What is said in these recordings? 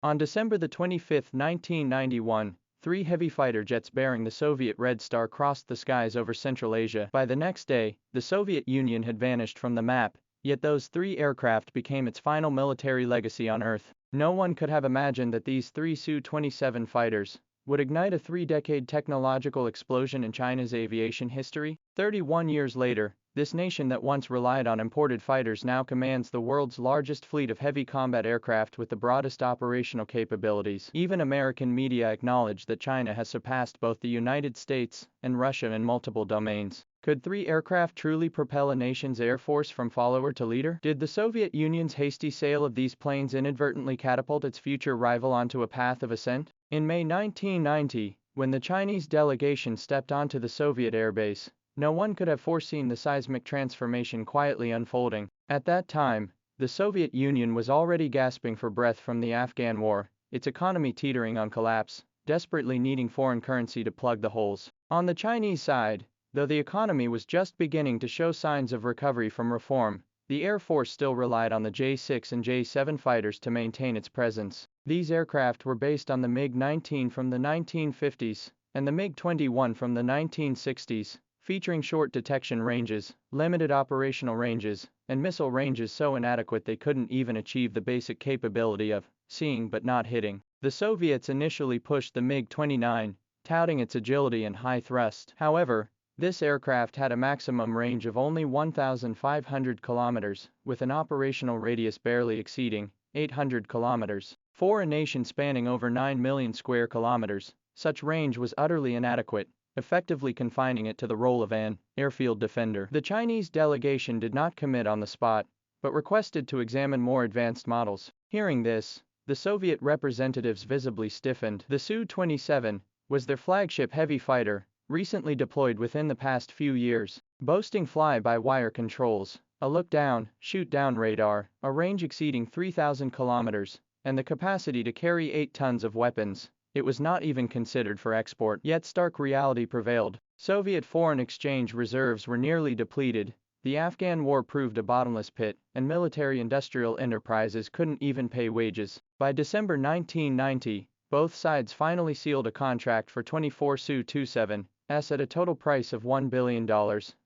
On December 25, 1991, three heavy fighter jets bearing the Soviet Red Star crossed the skies over Central Asia. By the next day, the Soviet Union had vanished from the map, yet those three aircraft became its final military legacy on Earth. No one could have imagined that these three Su-27 fighters would ignite a three-decade technological explosion in China's aviation history. 31 years later, this nation that once relied on imported fighters now commands the world's largest fleet of heavy combat aircraft with the broadest operational capabilities. Even American media acknowledge that China has surpassed both the United States and Russia in multiple domains. Could three aircraft truly propel a nation's air force from follower to leader? Did the Soviet Union's hasty sale of these planes inadvertently catapult its future rival onto a path of ascent? In May 1990, when the Chinese delegation stepped onto the Soviet airbase, no one could have foreseen the seismic transformation quietly unfolding. At that time, the Soviet Union was already gasping for breath from the Afghan war, its economy teetering on collapse, desperately needing foreign currency to plug the holes. On the Chinese side, though the economy was just beginning to show signs of recovery from reform, the Air Force still relied on the J-6 and J-7 fighters to maintain its presence. These aircraft were based on the MiG-19 from the 1950s and the MiG-21 from the 1960s, featuring short detection ranges, limited operational ranges, and missile ranges so inadequate they couldn't even achieve the basic capability of seeing but not hitting. The Soviets initially pushed the MiG-29, touting its agility and high thrust. However, this aircraft had a maximum range of only 1,500 kilometers, with an operational radius barely exceeding 800 kilometers. For a nation spanning over 9 million square kilometers, such range was utterly inadequate, effectively confining it to the role of an airfield defender. The Chinese delegation did not commit on the spot, but requested to examine more advanced models. Hearing this, the Soviet representatives visibly stiffened. The Su-27 was their flagship heavy fighter, recently deployed within the past few years, boasting fly-by-wire controls, a look-down, shoot-down radar, a range exceeding 3,000 kilometers, and the capacity to carry 8 tons of weapons. It was not even considered for export. Yet stark reality prevailed. Soviet foreign exchange reserves were nearly depleted, the Afghan war proved a bottomless pit, and military-industrial enterprises couldn't even pay wages. By December 1990, both sides finally sealed a contract for 24 Su-27s at a total price of $1 billion,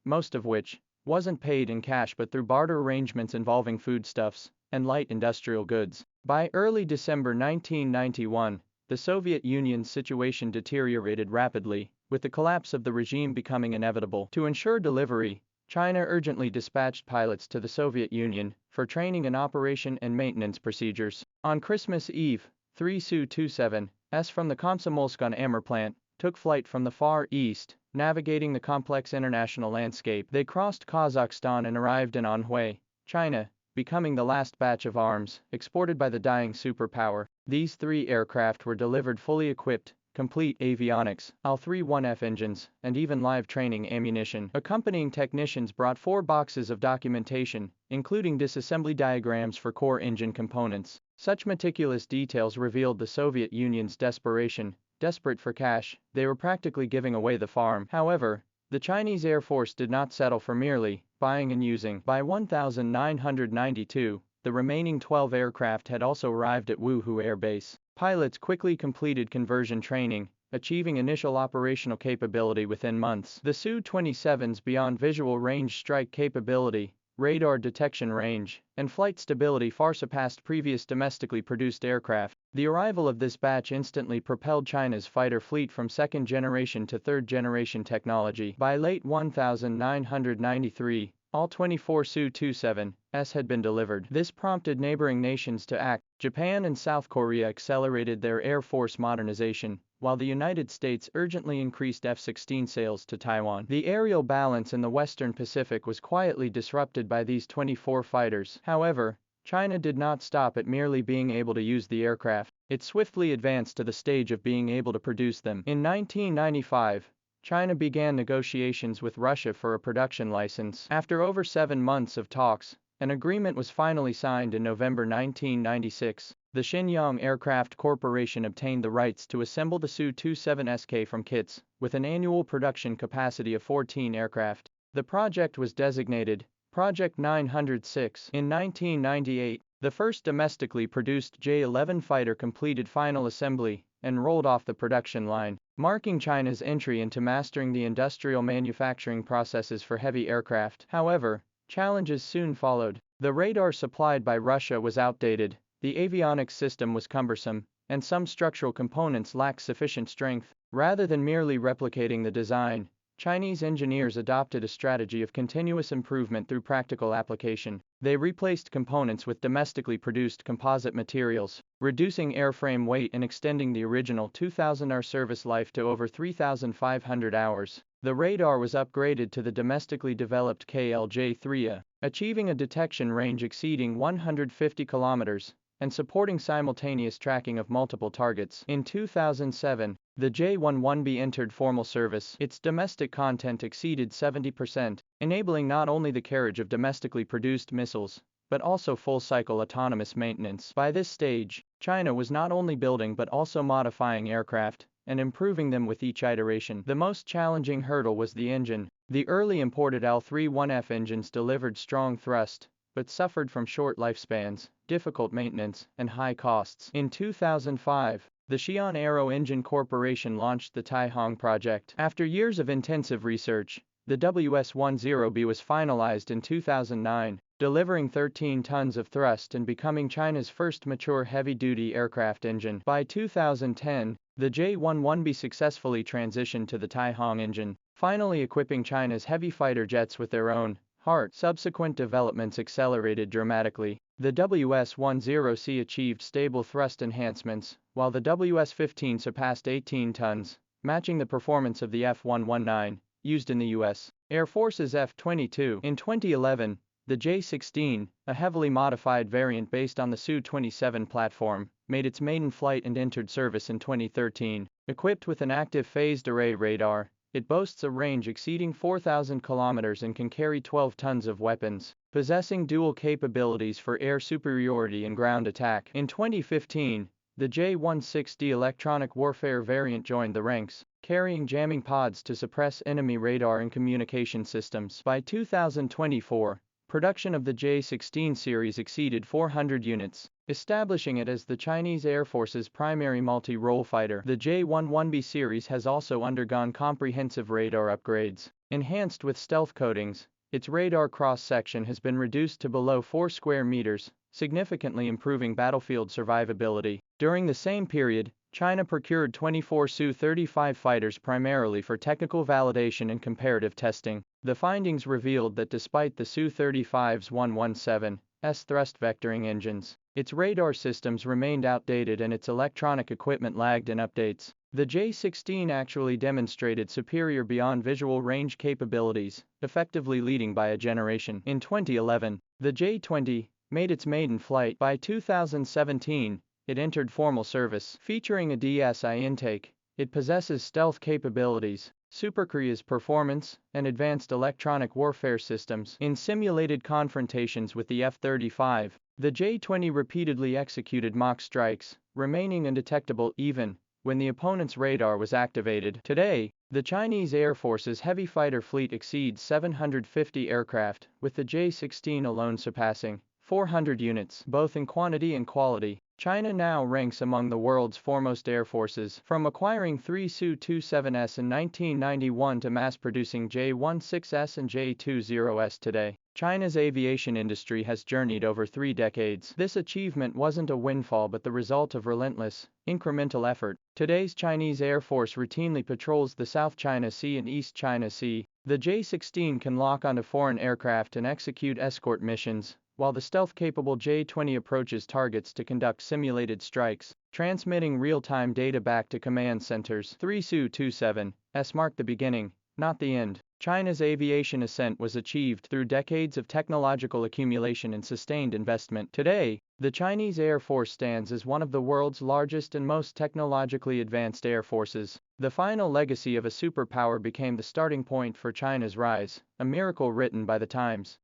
most of which wasn't paid in cash but through barter arrangements involving foodstuffs and light industrial goods. By early December 1991, the Soviet Union's situation deteriorated rapidly, with the collapse of the regime becoming inevitable. To ensure delivery, China urgently dispatched pilots to the Soviet Union for training in operation and maintenance procedures. On Christmas Eve, 3 Su-27s from the Komsomolsk-on-Amur plant took flight from the Far East, navigating the complex international landscape. They crossed Kazakhstan and arrived in Anhui, China, becoming the last batch of arms exported by the dying superpower. These three aircraft were delivered fully equipped, complete avionics, Al-31F engines, and even live training ammunition. Accompanying technicians brought 4 boxes of documentation, including disassembly diagrams for core engine components. Such meticulous details revealed the Soviet Union's desperation. Desperate for cash, they were practically giving away the farm. However, the Chinese Air Force did not settle for merely buying and using. By 1992, the remaining 12 aircraft had also arrived at Wuhu Air Base. Pilots quickly completed conversion training, achieving initial operational capability within months. The Su-27's beyond visual range strike capability, radar detection range, and flight stability far surpassed previous domestically produced aircraft. The arrival of this batch instantly propelled China's fighter fleet from second-generation to third-generation technology. By late 1993, all 24 Su-27s had been delivered. This prompted neighboring nations to act. Japan and South Korea accelerated their air force modernization, while the United States urgently increased F-16 sales to Taiwan. The aerial balance in the Western Pacific was quietly disrupted by these 24 fighters. However, China did not stop at merely being able to use the aircraft. It swiftly advanced to the stage of being able to produce them. In 1995, China began negotiations with Russia for a production license. After over 7 months of talks, an agreement was finally signed in November 1996. The Shenyang Aircraft Corporation obtained the rights to assemble the Su-27SK from kits, with an annual production capacity of 14 aircraft. The project was designated Project 906. In 1998, The first domestically produced J-11 fighter completed final assembly and rolled off the production line, marking China's entry into mastering the industrial manufacturing processes for heavy aircraft. However, challenges soon followed. The radar supplied by Russia was outdated, the avionics system was cumbersome, and some structural components lacked sufficient strength. Rather than merely replicating the design, Chinese engineers adopted a strategy of continuous improvement through practical application. They replaced components with domestically produced composite materials, reducing airframe weight and extending the original 2,000-hour service life to over 3,500 hours. The radar was upgraded to the domestically developed KLJ-3A, achieving a detection range exceeding 150 kilometers and supporting simultaneous tracking of multiple targets. In 2007, the J-11B entered formal service. Its domestic content exceeded 70%, enabling not only the carriage of domestically produced missiles, but also full-cycle autonomous maintenance. By this stage, China was not only building but also modifying aircraft and improving them with each iteration. The most challenging hurdle was the engine. The early imported L-31F engines delivered strong thrust, but suffered from short lifespans, difficult maintenance, and high costs. In 2005, the Xi'an Aero Engine Corporation launched the Taihong project. After years of intensive research, the WS-10B was finalized in 2009, delivering 13 tons of thrust and becoming China's first mature heavy-duty aircraft engine. By 2010, the J-11B successfully transitioned to the Taihong engine, finally equipping China's heavy fighter jets with their own heart. Subsequent developments accelerated dramatically. The WS-10C achieved stable thrust enhancements, while the WS-15 surpassed 18 tons, matching the performance of the F-119, used in the U.S. Air Force's F-22. In 2011, the J-16, a heavily modified variant based on the Su-27 platform, made its maiden flight and entered service in 2013. Equipped with an active phased array radar, it boasts a range exceeding 4,000 kilometers and can carry 12 tons of weapons, possessing dual capabilities for air superiority and ground attack. In 2015, the J-16D electronic warfare variant joined the ranks, carrying jamming pods to suppress enemy radar and communication systems. By 2024, production of the J-16 series exceeded 400 units, establishing it as the Chinese Air Force's primary multi-role fighter. The J-11B series has also undergone comprehensive radar upgrades. Enhanced with stealth coatings, its radar cross-section has been reduced to below 4 square meters, significantly improving battlefield survivability. During the same period, China procured 24 Su-35 fighters primarily for technical validation and comparative testing. The findings revealed that despite the Su-35's 117S thrust vectoring engines, its radar systems remained outdated and its electronic equipment lagged in updates. The J-16 actually demonstrated superior beyond visual range capabilities, effectively leading by a generation. In 2011, the J-20 made its maiden flight. By 2017, it entered formal service. Featuring a DSI intake, it possesses stealth capabilities, supercruise performance, and advanced electronic warfare systems. In simulated confrontations with the F-35, the J-20 repeatedly executed mock strikes, remaining undetectable even when the opponent's radar was activated. Today, the Chinese Air Force's heavy fighter fleet exceeds 750 aircraft, with the J-16 alone surpassing 400 units, both in quantity and quality. China now ranks among the world's foremost air forces, from acquiring 3 Su-27S in 1991 to mass-producing J-16S and J-20S today. China's aviation industry has journeyed over 3 decades. This achievement wasn't a windfall but the result of relentless, incremental effort. Today's Chinese Air Force routinely patrols the South China Sea and East China Sea. The J-16 can lock onto foreign aircraft and execute escort missions, while the stealth-capable J-20 approaches targets to conduct simulated strikes, transmitting real-time data back to command centers. 3 Su-27S marked the beginning, not the end. China's aviation ascent was achieved through decades of technological accumulation and sustained investment. Today, the Chinese Air Force stands as one of the world's largest and most technologically advanced air forces. The final legacy of a superpower became the starting point for China's rise, a miracle written by the times.